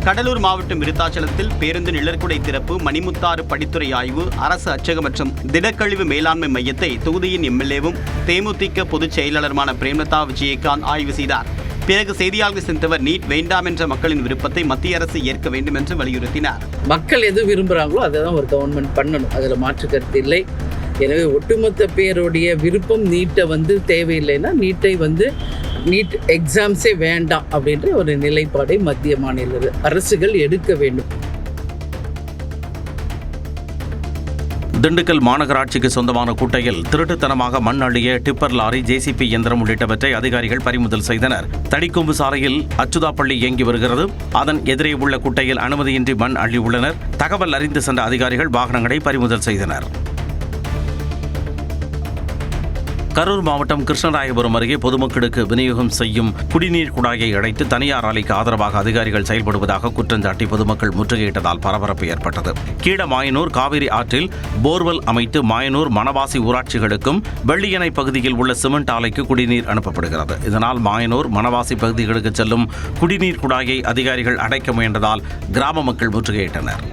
கடலூர் மாவட்டம் விருத்தாச்சலத்தில் பேருந்து நிழற்குடை திறப்பு, மணிமுத்தாறு படித்துறை ஆய்வு, அரசு அச்சகம் மற்றும் திடக்கழிவு மேலாண்மை மையத்தை தொகுதியின் எம்எல்ஏவும் தேமுதிக பொதுச் செயலாளருமான பிரேமலதா விஜயகாந்த் ஆய்வு செய்தார். பிறகு செய்தியாளர்கள் சந்தித்தவர் நீட் வேண்டாம் என்ற மக்களின் விருப்பத்தை மத்திய அரசு ஏற்க வேண்டும் என்று வலியுறுத்தினார். மக்கள் எது விரும்புகிறாங்களோ அதை தான் ஒரு கவர்மெண்ட் பண்ணணும், அதில் மாற்று கருத்து இல்லை. எனவே ஒட்டுமொத்த பேருடைய விருப்பம் நீட்டை தேவையில்லைன்னா நீட் எக்ஸாம்ஸே வேண்டாம் அப்படின்ற ஒரு நிலைப்பாடை மத்திய மாநில அரசுகள் எடுக்க வேண்டும். திண்டுக்கல் மாநகராட்சிக்கு சொந்தமான குட்டையில் திருட்டுத்தனமாக மண் அள்ளிய டிப்பர் லாரி, ஜேசிபி இயந்திரம் உள்ளிட்டவற்றை அதிகாரிகள் பறிமுதல் செய்தனர். தடிக்கொம்பு சாலையில் அச்சுதாப்பள்ளி இயங்கி வருகிறது. அதன் எதிரே உள்ள குட்டையில் அனுமதியின்றி மண் அள்ளியுள்ளனர். தகவல் அறிந்து சென்ற அதிகாரிகள் வாகனங்களை பறிமுதல் செய்தனர். கரூர் மாவட்டம் கிருஷ்ணராயபுரம் அருகே பொதுமக்களுக்கு விநியோகம் செய்யும் குடிநீர் குழாயை அடைத்து தனியார் ஆலைக்கு ஆதரவாக அதிகாரிகள் செயல்படுவதாக குற்றஞ்சாட்டி பொதுமக்கள் முற்றுகையிட்டதால் பரபரப்பு ஏற்பட்டது. கீழமாயனூர் காவிரி ஆற்றில் போர்வெல் அமைத்து மாயனூர், மணவாசி ஊராட்சிகளுக்கும் வெள்ளியணை பகுதியில் உள்ள சிமெண்ட் ஆலைக்கு குடிநீர் அனுப்பப்படுகிறது. இதனால் மாயனூர், மணவாசி பகுதிகளுக்கு செல்லும் குடிநீர் குழாயை அதிகாரிகள் அடைக்க முயன்றதால் கிராம மக்கள் முற்றுகையிட்டனர்.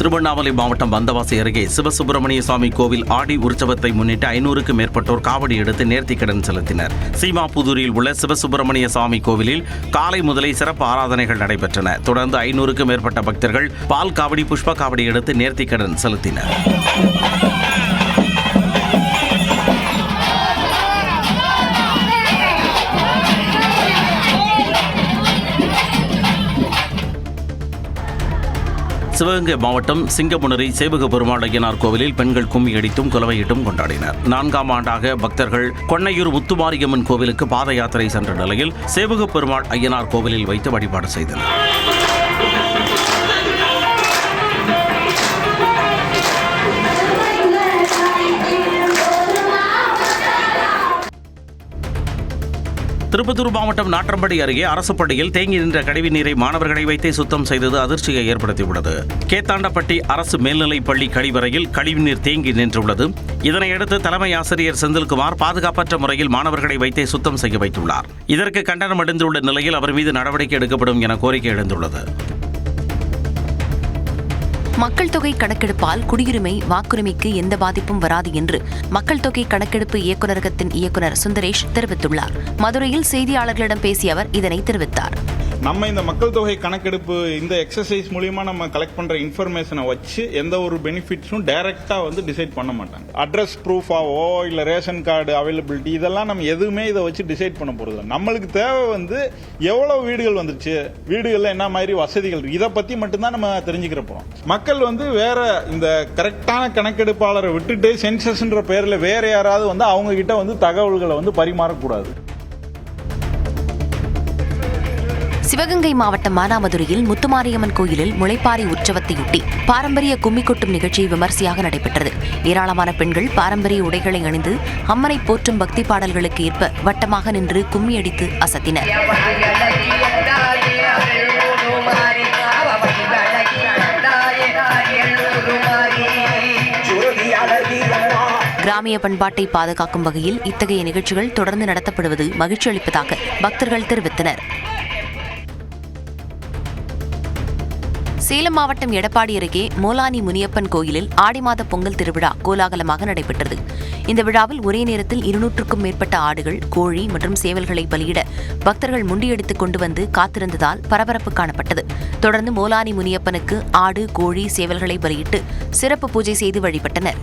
திருவண்ணாமலை மாவட்டம் வந்தவாசி அருகே சிவசுப்பிரமணிய சுவாமி கோவில் ஆடி உற்சவத்தை முன்னிட்டு 500க்கும் மேற்பட்டோர் காவடி எடுத்து நேர்த்திக்கடன் செலுத்தினர். சீமாபுதூரில் உள்ள சிவசுப்பிரமணிய சுவாமி கோவிலில் காலை முதலே சிறப்பு ஆராதனைகள் நடைபெற்றன. தொடர்ந்து 500க்கும் மேற்பட்ட பக்தர்கள் பால் காவடி, புஷ்ப காவடி எடுத்து நேர்த்திக்கடன் செலுத்தினர். சிவகங்கை மாவட்டம் சிங்கமுனரி சேவக பெருமாள் ஐயனார் கோவிலில் பெண்கள் கும்மி அடித்தும் குலவையிட்டும் கொண்டாடினர். 4ஆம் ஆண்டாக பக்தர்கள் கொன்னையூர் முத்துமாரியம்மன் கோவிலுக்கு பாத யாத்திரை சென்ற நிலையில் சேவக பெருமாள் ஐயனார் கோவிலில் வைத்து வழிபாடு செய்தனர். திருப்பத்தூர் மாவட்டம் நாற்றம்படி அருகே அரசு பள்ளியில் தேங்கி நின்ற கழிவு நீரை மாணவர்களை வைத்தே சுத்தம் செய்தது அதிர்ச்சியை ஏற்படுத்தியுள்ளது. கேத்தாண்டப்பட்டி அரசு மேல்நிலைப் பள்ளி கழிவறையில் கழிவுநீர் தேங்கி நின்றுள்ளது. இதனையடுத்து தலைமை ஆசிரியர் செந்தில்குமார் பாதுகாப்பற்ற முறையில் மாணவர்களை வைத்தே சுத்தம் செய்ய வைத்துள்ளார். இதற்கு கண்டனம் அடைந்துள்ள நிலையில் அவர் மீது நடவடிக்கை எடுக்கப்படும் என கோரிக்கை எழுந்துள்ளது. மக்கள் தொகை கணக்கெடுப்பால் குடியுரிமை, வாக்குரிமைக்கு எந்த பாதிப்பும் வராது என்று மக்கள் தொகை கணக்கெடுப்பு இயக்குநரகத்தின் இயக்குநர் சுந்தரேஷ் தெரிவித்துள்ளார். மதுரையில் செய்தியாளர்களிடம் பேசிய அவர் இதனை தெரிவித்தார். நம்ம இந்த மக்கள் தொகை கணக்கெடுப்பு இந்த எக்ஸசைஸ் மூலியமா நம்ம கலெக்ட் பண்ற இன்ஃபர்மேஷனை வச்சு எந்த ஒரு பெனிஃபிட்ஸும் டைரக்டா டிசைட் பண்ண மாட்டாங்க. அட்ரஸ் ப்ரூஃபாவோ இல்ல ரேஷன் கார்டு அவைலபிலிட்டி இதெல்லாம் நம்ம எதுவுமே இதை வச்சு டிசைட் பண்ண போறது. நம்மளுக்கு தேவை எவ்வளவு வீடுகள் வந்துருச்சு, வீடுகள்ல என்ன மாதிரி வசதிகள், இதை பத்தி மட்டும்தான் நம்ம தெரிஞ்சுக்கிற போறோம். மக்கள் வேற இந்த கரெக்டான கணக்கெடுப்பாளரை விட்டுட்டு சென்சஸ்ன்ற பேர்ல வேற யாராவது அவங்க கிட்ட தகவல்களை பரிமாறக்கூடாது. சிவகங்கை மாவட்டம் மானாமதுரையில் முத்துமாரியம்மன் கோயிலில் முளைப்பாரி உற்சவத்தையொட்டி பாரம்பரிய கும்மி கொட்டும் நிகழ்ச்சி விமர்சையாக நடைபெற்றது. ஏராளமான பெண்கள் பாரம்பரிய உடைகளை அணிந்து அம்மனை போற்றும் பக்தி பாடல்களுக்கு ஏற்ப வட்டமாக நின்று கும்மி அடித்து அசத்தினர். கிராமிய பண்பாட்டை பாதுகாக்கும் வகையில் இத்தகைய நிகழ்ச்சிகள் தொடர்ந்து நடத்தப்படுவது மகிழ்ச்சி அளிப்பதாக பக்தர்கள் தெரிவித்தனர். சேலம் மாவட்டம் எடப்பாடி அருகே மோலானி முனியப்பன் கோயிலில் ஆடி மாத பொங்கல் திருவிழா கோலாகலமாக நடைபெற்றது. இந்த விழாவில் ஒரே நேரத்தில் 200க்கும் மேற்பட்ட ஆடுகள், கோழி மற்றும் சேவல்களை பலியிட பக்தர்கள் முண்டியடித்துக் கொண்டு வந்து காத்திருந்ததால் பரபரப்பு காணப்பட்டது. தொடர்ந்து மோலானி முனியப்பனுக்கு ஆடு, கோழி, சேவல்களை பலியிட்டு சிறப்பு பூஜை செய்து வழிபட்டனர்.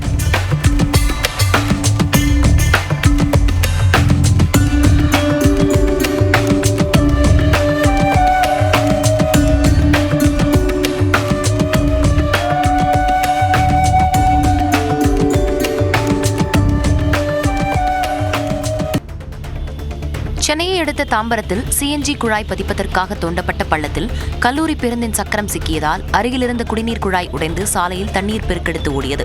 சென்னையை அடுத்த தாம்பரத்தில் சிஎன்ஜி குழாய் பதிப்பதற்காக தோண்டப்பட்ட பள்ளத்தில் கல்லூரி பேருந்தின் சக்கரம் சிக்கியதால் அருகிலிருந்த குடிநீர் குழாய் உடைந்து சாலையில் தண்ணீர் பெருக்கெடுத்து ஓடியது.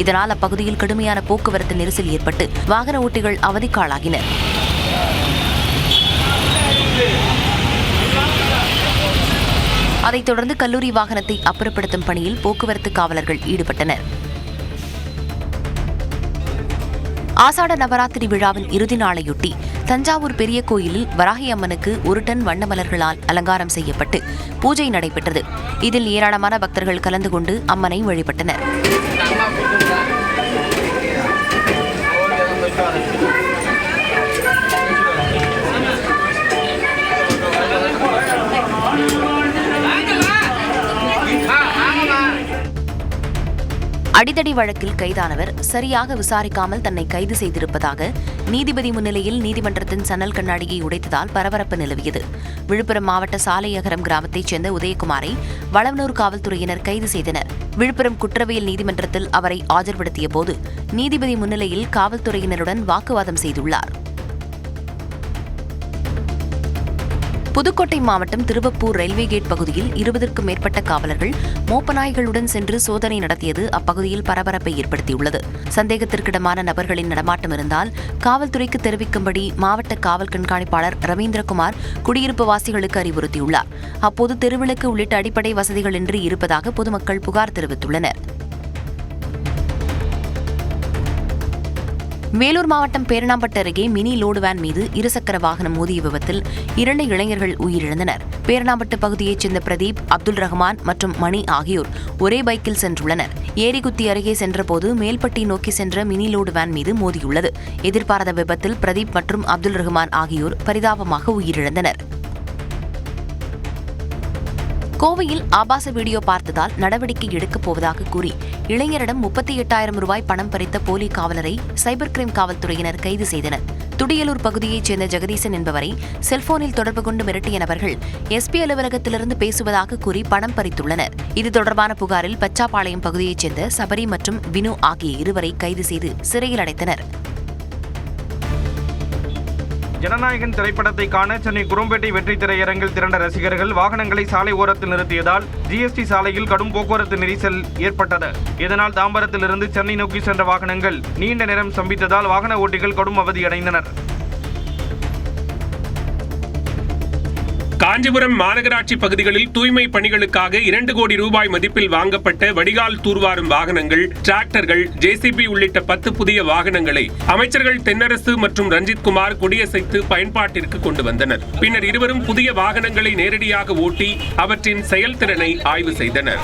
இதனால் அப்பகுதியில் கடுமையான போக்குவரத்து நெரிசல் ஏற்பட்டு வாகன ஓட்டிகள் அவதிக்காளாகினர். அதைத் தொடர்ந்து கல்லூரி வாகனத்தை அப்புறப்படுத்தும் பணியில் போக்குவரத்து காவலர்கள் ஈடுபட்டனர். ஆசாட நவராத்திரி விழாவின் இறுதி நாளையொட்டி தஞ்சாவூர் பெரிய கோயிலில் வராகி அம்மனுக்கு 1 டன் வண்ண மலர்களால் அலங்காரம் செய்யப்பட்டு பூஜை நடைபெற்றது. இதில் ஏராளமான பக்தர்கள் கலந்து கொண்டு அம்மனை வழிபட்டனர். அடிதடி வழக்கில் கைதானவர் சரியாக விசாரிக்காமல் தன்னை கைது செய்திருப்பதாக நீதிபதி முன்னிலையில் நீதிமன்றத்தின் சன்னல் கண்ணாடியை உடைத்ததால் பரபரப்பு நிலவியது. விழுப்புரம் மாவட்ட சாலையகரம் கிராமத்தைச் சேர்ந்த உதயகுமாரை வளவனூர் காவல்துறையினர் கைது செய்தனர். விழுப்புரம் குற்றவியல் நீதிமன்றத்தில் அவரை ஆஜர்படுத்திய போது நீதிபதி முன்னிலையில் காவல்துறையினருடன் வாக்குவாதம் செய்துள்ளார். புதுக்கோட்டை மாவட்டம் திருவப்பூர் ரயில்வே கேட் பகுதியில் 20க்கும் மேற்பட்ட காவலர்கள் மோப்பநாய்களுடன் சென்று சோதனை நடத்தியது அப்பகுதியில் பரபரப்பை ஏற்படுத்தியுள்ளது. சந்தேகத்திற்கிடமான நபர்களின் நடமாட்டம் இருந்தால் காவல்துறைக்கு தெரிவிக்கும்படி மாவட்ட காவல் கண்காணிப்பாளர் ரவீந்திரகுமார் குடியிருப்பு வாசிகளுக்கு அறிவுறுத்தியுள்ளார். அப்போது தெருவிளக்கு உள்ளிட்ட அடிப்படை வசதிகளின்றி இருப்பதாக பொதுமக்கள் புகார் தெரிவித்துள்ளனர். வேலூர் மாவட்டம் பேரணாம்பட்டு அருகே மினி லோடு வேன் மீது இருசக்கர வாகனம் மோதிய விபத்தில் 2 இளைஞர்கள் உயிரிழந்தனர். பேரணாம்பட்டு பகுதியைச் சேர்ந்த பிரதீப், அப்துல் ரஹ்மான் மற்றும் மணி ஆகியோர் ஒரே பைக்கில் சென்றுள்ளனர். ஏரிகுத்தி அருகே சென்றபோது மேல்பட்டி நோக்கி சென்ற மினி லோடு வேன் மீது மோதியுள்ளது. எதிர்பாராத விபத்தில் பிரதீப் மற்றும் அப்துல் ரஹ்மான் ஆகியோர் பரிதாபமாக உயிரிழந்தனர். கோவையில் ஆபாச வீடியோ பார்த்ததால் நடவடிக்கை எடுக்கப் போவதாக கூறி இளைஞரிடம் 38,000 ரூபாய் பணம் பறித்த போலி காவலரை சைபர் கிரைம் காவல்துறையினர் கைது செய்தனர். துடியலூர் பகுதியைச் சேர்ந்த ஜெகதீசன் என்பவரை செல்போனில் தொடர்பு கொண்டு மிரட்டிய நபர்கள் எஸ்பி அலுவலகத்திலிருந்து பேசுவதாக கூறி பணம் பறித்துள்ளனர். இது தொடர்பான புகாரில் பச்சாப்பாளையம் பகுதியைச் சேர்ந்த சபரி மற்றும் வினு ஆகிய 2 கைது செய்து சிறையில் அடைத்தனர். ஜனநாயகன் திரைப்படத்தை காண சென்னை குரோம்பேட்டை வெற்றி திரையரங்கில் திரண்ட ரசிகர்கள் வாகனங்களை சாலை ஓரத்தில் நிறுத்தியதால் ஜிஎஸ்டி சாலையில் கடும் போக்குவரத்து நெரிசல் ஏற்பட்டது. இதனால் தாம்பரத்திலிருந்து சென்னை நோக்கி சென்ற வாகனங்கள் நீண்ட நேரம் சம்பித்ததால் வாகன ஓட்டிகள் கடும் அவதியடைந்தனர். காஞ்சிபுரம் மாநகராட்சி பகுதிகளில் தூய்மை பணிகளுக்காக 2 கோடி ரூபாய் மதிப்பில் வாங்கப்பட்ட வடிகால் தூர்வாரும் வாகனங்கள், டிராக்டர்கள், ஜேசிபி உள்ளிட்ட 10 புதிய வாகனங்களை அமைச்சர்கள் தென்னரசு மற்றும் ரஞ்சித்குமார் கொடியசைத்து பயன்பாட்டிற்கு கொண்டு வந்தனர். பின்னர் இருவரும் புதிய வாகனங்களை நேரடியாக ஓட்டி அவற்றின் செயல்திறனை ஆய்வு செய்தனர்.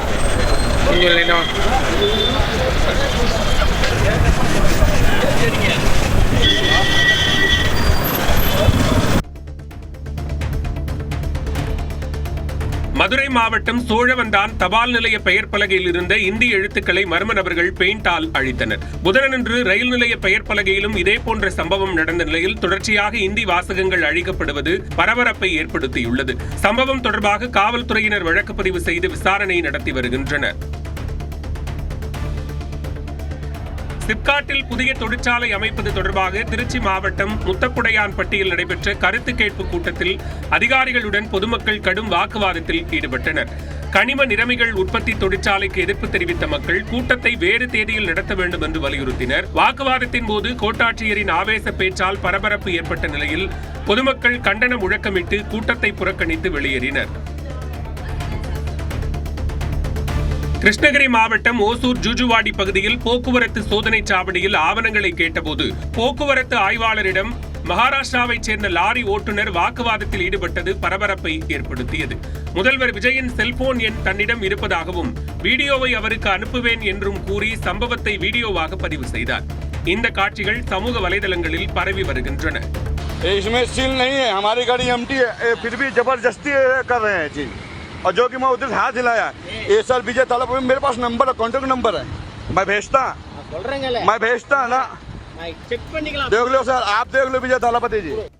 மதுரை மாவட்டம் சோழவந்தான் தபால் நிலைய பெயர் பலகையில் இருந்த இந்தி எழுத்துக்களை மர்ம நபர்கள் பெயிண்டால் அழித்தனர். புதனன்று ரயில் நிலைய பெயர் பலகையிலும் இதேபோன்ற சம்பவம் நடந்த நிலையில் தொடர்ச்சியாக இந்தி வாசகங்கள் அழிக்கப்படுவது பரபரப்பை ஏற்படுத்தியுள்ளது. சம்பவம் தொடர்பாக காவல்துறையினர் வழக்கு பதிவு செய்து விசாரணை நடத்தி வருகின்றனர். சிப்காட்டில் புதிய தொழிற்சாலை அமைப்பது தொடர்பாக திருச்சி மாவட்டம் முத்தக்குடையான்பட்டியில் நடைபெற்ற கருத்து கேட்பு கூட்டத்தில் அதிகாரிகளுடன் பொதுமக்கள் கடும் வாக்குவாதத்தில் ஈடுபட்டனர். கனிம நிறமிகள் உற்பத்தி தொழிற்சாலைக்கு எதிர்ப்பு தெரிவித்த மக்கள் கூட்டத்தை வேறு தேதியில் நடத்த வேண்டும் என்று வலியுறுத்தினர். வாக்குவாதத்தின் போது கோட்டாட்சியரின் ஆவேச பேச்சால் பரபரப்பு ஏற்பட்ட நிலையில் பொதுமக்கள் கண்டன முழக்கமிட்டு கூட்டத்தை புறக்கணித்து வெளியேறினர். கிருஷ்ணகிரி மாவட்டம் ஓசூர் ஜூஜுவாடி பகுதியில் போக்குவரத்து சோதனை சாவடியில் ஆவணங்களை கேட்டபோது போக்குவரத்து ஆய்வாளரிடம் மகாராஷ்டிராவைச் சேர்ந்த லாரி ஓட்டுநர் வாக்குவாதத்தில் ஈடுபட்டது பரபரப்பை ஏற்படுத்தியது. முதல்வர் விஜயின் செல்போன் எண் தன்னிடம் இருப்பதாகவும் வீடியோவை அவருக்கு அனுப்புவேன் என்றும் கூறி சம்பவத்தை வீடியோவாக பதிவு செய்தார். இந்த காட்சிகள் சமூக வலைதளங்களில் பரவி வருகின்றன. और जो कि मैं उधर हाथ हिलाया, ये सर विजय तालाब में मेरे पास नंबर है, कॉन्टेक्ट नंबर है, मैं भेजता ना, देख लो सर, आप देख लो विजय तालापति जी।